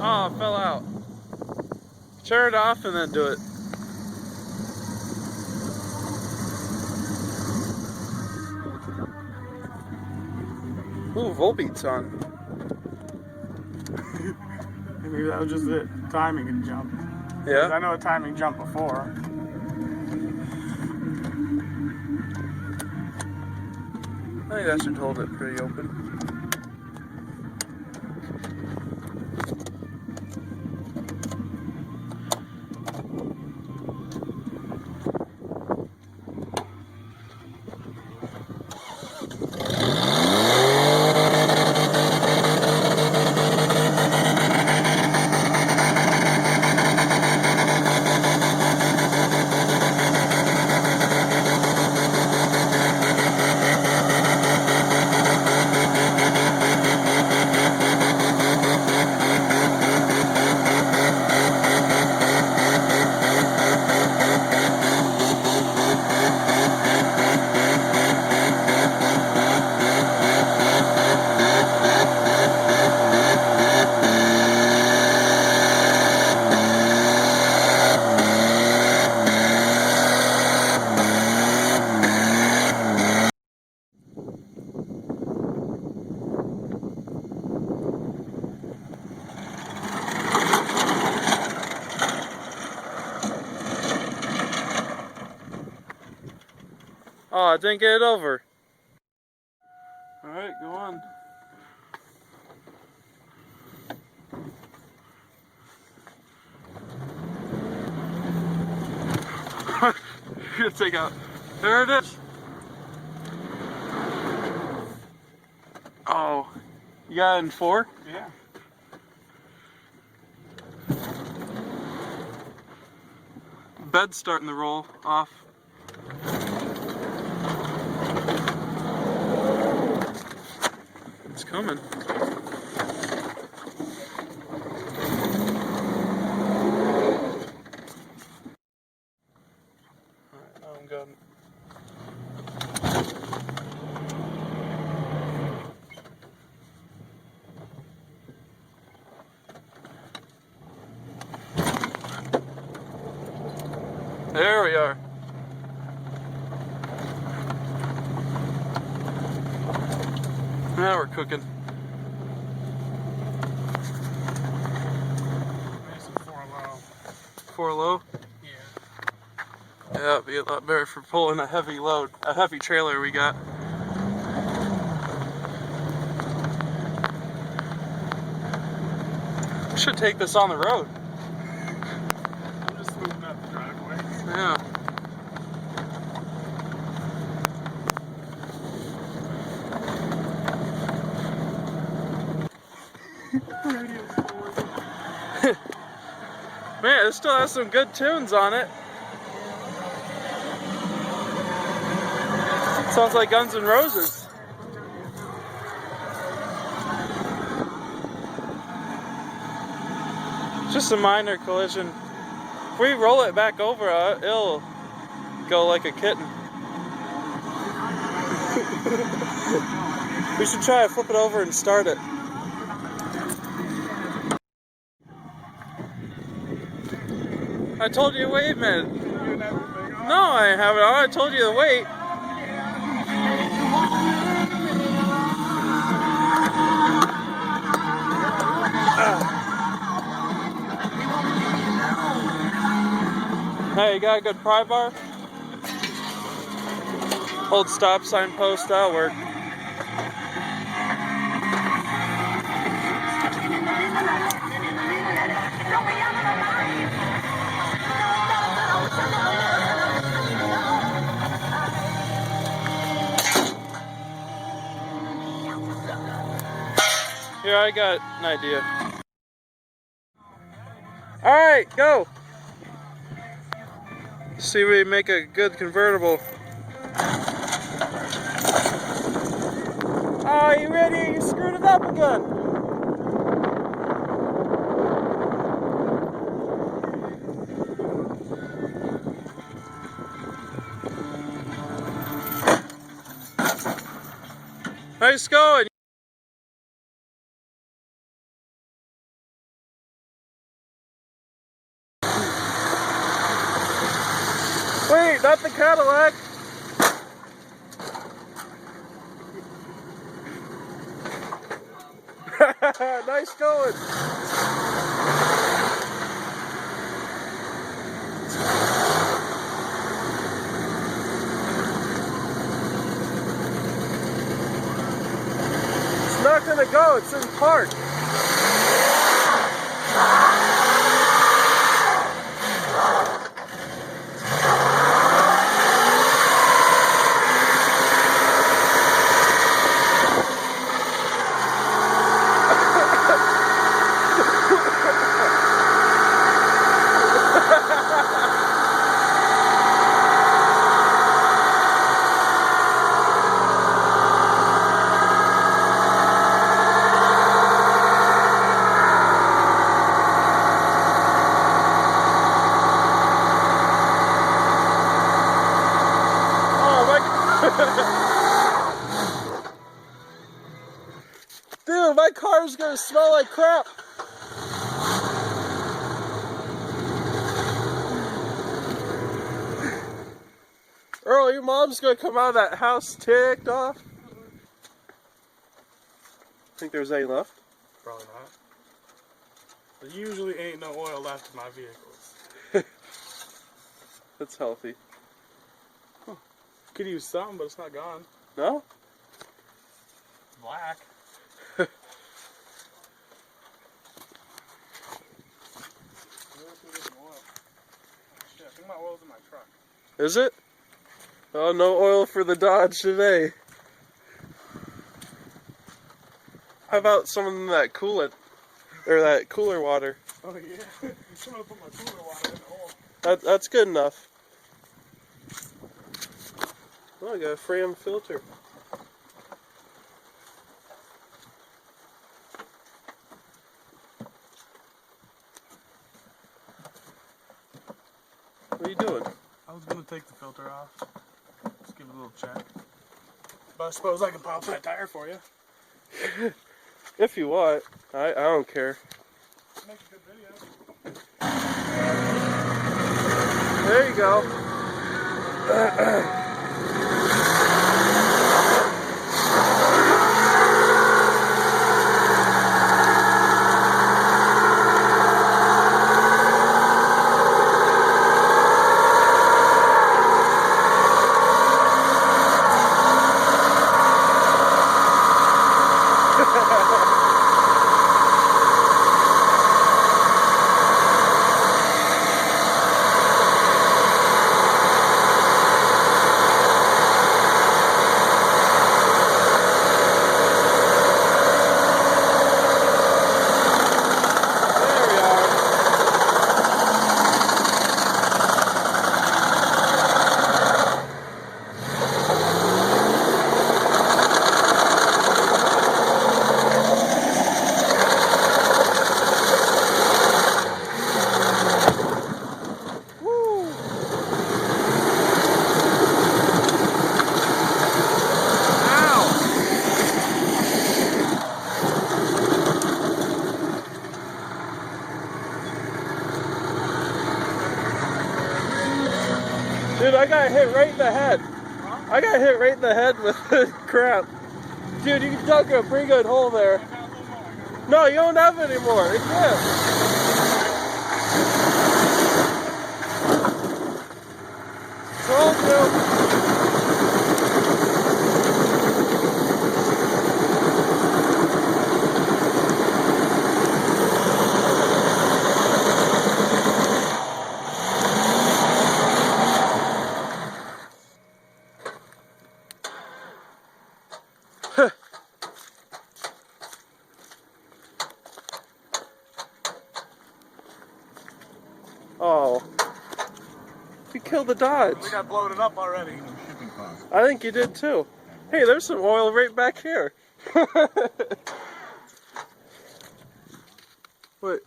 Oh, it fell out. Turn it off and then do it. Ooh, Volbeat's on. Maybe that was just it. Timing and jump. Yeah? I know a timing jump before. I think that should hold it pretty open. Oh, I didn't get it over. Alright, go on. You're gonna take out. There it is. Oh, you got it in 4? Yeah. Bed's starting to roll off. It's coming. Alright, now I'm good. There we are. Now we're cooking. Nice and 4 low. 4 low? Yeah. Yeah, it'd be a lot better for pulling a heavy load, a heavy trailer we got. Should take this on the road. I'm just smoothing out the driveway. Yeah. Man, it still has some good tunes on it. Sounds like Guns N' Roses. Just a minor collision. If we roll it back over, it'll go like a kitten. We should try to flip it over and start it. I told you to wait, man. No, I haven't. I told you to wait. Hey, you got a good pry bar? Hold stop sign post, that'll work. Here, I got an idea. Alright, go! See if we make a good convertible. Oh, you ready? You screwed it up again! Nice going! Wait, not the Cadillac! Nice going! It's not gonna go, it's in park. Dude, my car's gonna smell like crap. Earl, your mom's gonna come out of that house ticked off. Think there's any left? Probably not. There usually ain't no oil left in my vehicles. That's healthy. Huh. Could use some, but it's not gone. No? It's black. Shit, I think my oil's in my truck. Is it? Oh, no oil for the Dodge today. How about some of that coolant? Or that cooler water? Oh yeah. Someone put my cooler water in the hole. That's good enough. Oh, I got a Fram filter. What are you doing? I was gonna take the filter off. Just give it a little check. But I suppose I can pop that tire for you. If you want. I don't care. Make a good video. There you go. Dude, I got hit right in the head. Huh? I got hit right in the head with the crap. Dude, you dug a pretty good hole there. No, you don't have it anymore. It's good. Told you. the Dodge. I think I blowed it up already. I think you did too. Hey, there's some oil right back here. Wait.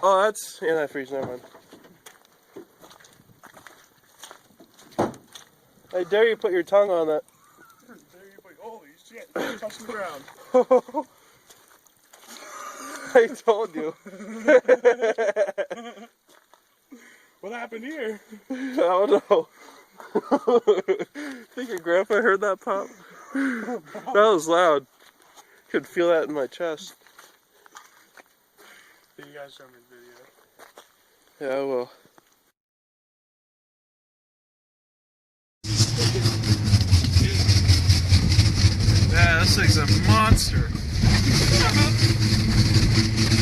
Oh, that's antifreeze, never mind. I dare you put your tongue on that. Holy shit, touch the ground. I told you. What happened here? I don't know. Think your grandpa heard that pop? That was loud. Could feel that in my chest. You guys show me the video. Yeah, I will. Yeah, this thing's a monster.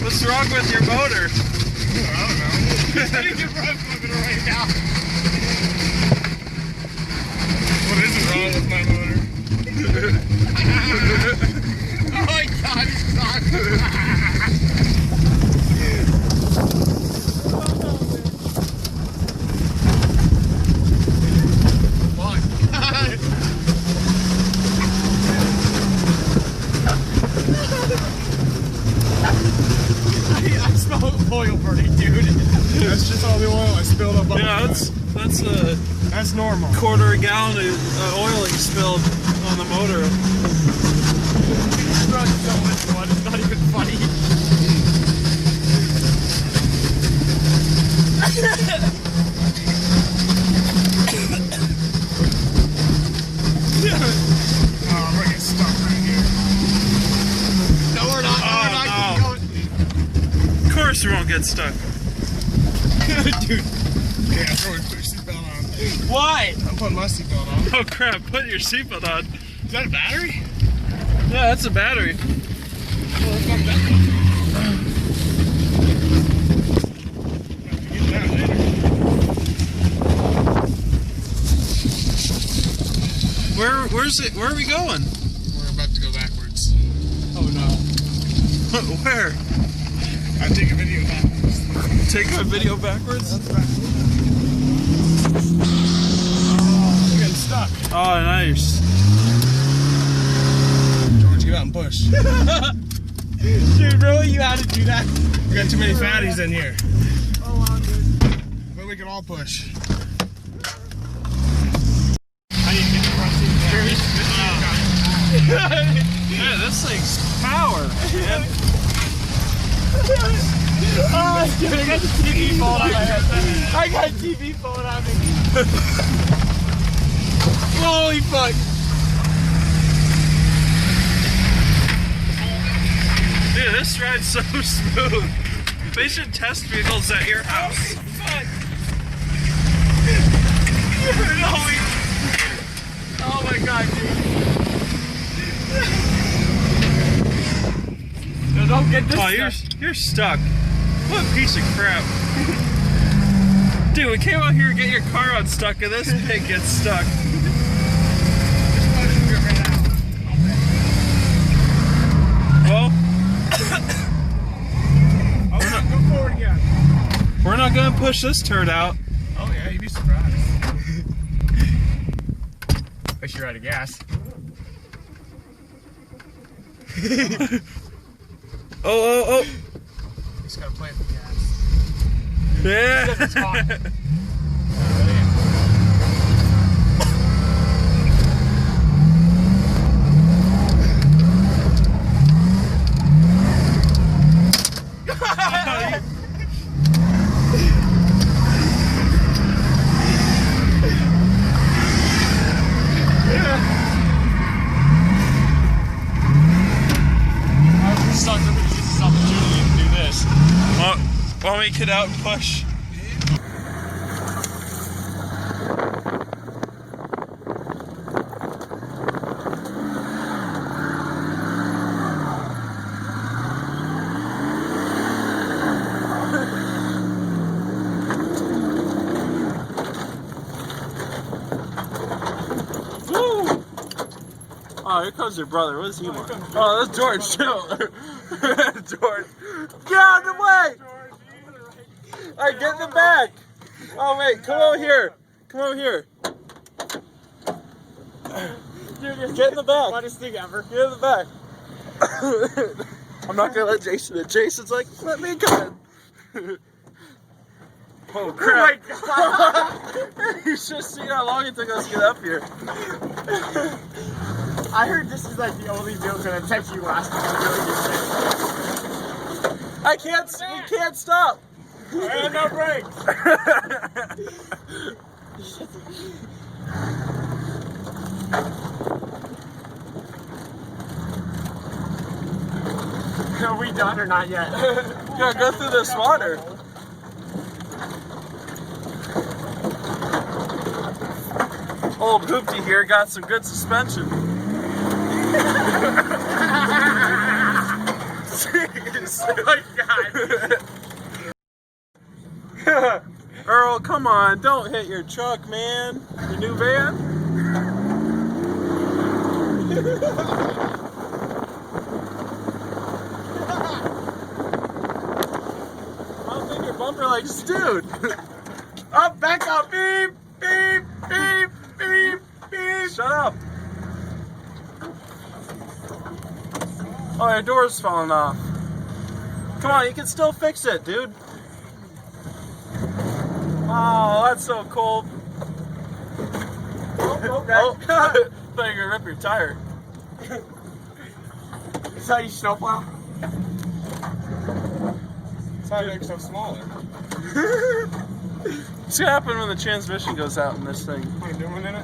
What's wrong with your motor? I don't know. I need to run flipping right now. What is wrong with my motor? Oh my god, he's talking. I smell oil burning, dude. That's just all the oil I spilled up on. Yeah, that's normal. Quarter a gallon of oil you spilled on the motor. It's so much blood, it's not even funny. Oh, we're getting stuck right here. No, we're not. Of course you won't get stuck. Dude. Okay, I'm throwing your seatbelt on. Why? I'm putting my seatbelt on. Oh crap, put your seatbelt on. Is that a battery? Yeah, that's a battery. Well, let's not that get that later. Where are we going? We're about to go backwards. Oh no. Where? I take a video backwards. Take my video backwards? That's backwards. Oh, we're getting stuck. Oh, nice. George, get out and push. Dude, really? You had to do that? We got too many fatties in here. Oh, wow, dude. But we can all push. I need to get the front seat back. Yeah, this thing's power, man. Oh, dude, I got the TV falling on my head. I got TV falling on me. Holy fuck. Dude, this ride's so smooth. They should test vehicles at your house. Fuck. Oh my god, dude. No, don't get this. Oh, you're stuck. What a piece of crap. Dude, we came out here to get your car unstuck and this pig gets stuck. Well, Go forward again. we're not gonna push this turd out. Oh yeah, you'd be surprised. Unless you're out of gas. Oh. Just gotta play with gas. Yeah. It's hot. Want me to get out and push? Woo! Oh, here comes your brother. What does he want? Oh, that's George too. George, get out of the way! Alright, get in the back! Oh wait, come over here. Come over here. Dude, Get in the back. Funniest thing ever. Get in the back. I'm not gonna let Jason in. Jason's like, let me come in. Oh crap. Oh my god. You should see how long it took us to get up here. I heard this is like the only build that text you last time. I can't, we can't stop. I had no brakes. Are we done or not yet? Gotta go through this water. Old Hoopty here got some good suspension. Jeez. Oh my god. Earl, come on, don't hit your truck, man. Your new van? I'll think your bumper like, dude. Up, back up, beep, beep, beep, beep, beep. Shut up. Oh, your door's falling off. Come on, you can still fix it, dude. Oh, that's so cool. Oh, Oh, I thought you were gonna rip your tire. Is that you snowplow? That's how it makes so smaller. What's gonna happen when the transmission goes out in this thing? What are you doing in it?